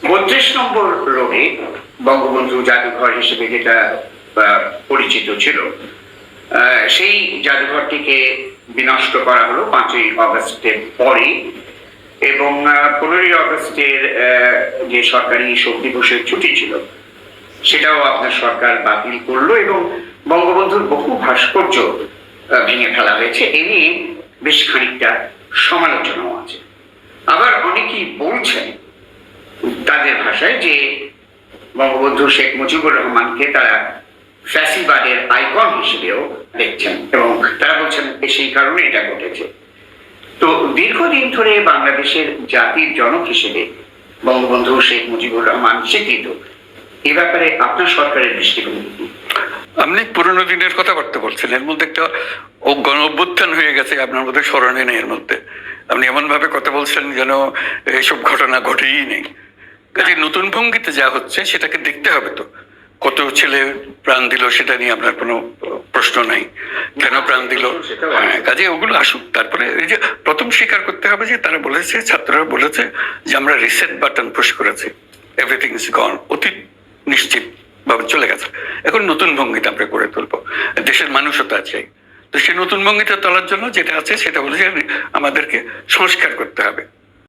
32 নম্বর রোডে বঙ্গবন্ধু জাদুঘর হিসেবে যেটা পরিচিত ছিল, সেই জাদুঘরটিকে বিনষ্ট করা হলো 5ই অগস্টের পরে, এবং 15ই অগস্টের যে সরকারি শোক দিবসের ছুটি ছিল সেটাও আপনার সরকার বাতিল করলো, এবং বঙ্গবন্ধুর বহু ভাস্কর্য ভেঙে ফেলা হয়েছে। এ নিয়ে বেশ খানিকটা সমালোচনাও আছে। আবার অনেকেই বলছেন তাদের ভাষায় যে বঙ্গবন্ধু শেখ মুজিবুর রহমানকে তারা ফ্যাসিবাদের আইকন হিসেবেও দেখছেন, এবং তারা বলছেন সেই কারণে এটা ঘটেছে। তো দীর্ঘদিন ধরে বাংলাদেশের জাতির জনক হিসেবে বঙ্গবন্ধু শেখ মুজিবুর রহমান স্বীকৃত। এ ব্যাপারে আপনার সরকারের দৃষ্টিভঙ্গি কি? আপনি পুরোনো দিনের কথাবার্তা বলছেন, এর মধ্যে একটা গণ অভ্যুত্থান হয়ে গেছে, আপনার মধ্যে স্মরণে নেই। এর মধ্যে আপনি এমন ভাবে কথা বলছেন যেন এইসব ঘটনা ঘটেই নেই। কাজে নতুন ভঙ্গিতে যা হচ্ছে সেটাকে দেখতে হবে। তো কত ছেলে প্রাণ দিল সেটা নিয়ে আপনার কোনো প্রশ্ন নাই, কেন প্রাণ দিল, কাজে ওগুলো আসুক। তারপরে এই যে প্রথম স্বীকার করতে হবে যে তারা বলেছে, ছাত্ররা বলেছে যে আমরা রিসেট বাটন পুশ করেছি, এভরিথিং ইজ গন, অতীত নিশ্চিত ভাবে চলে গেছে। এখন নতুন ভঙ্গিটা আমরা করে তুলবো, দেশের মানুষতা চাই। তো সেই নতুন ভঙ্গিটা তোলার জন্য যেটা আছে সেটা হলো যে আমাদেরকে সংস্কার করতে হবে।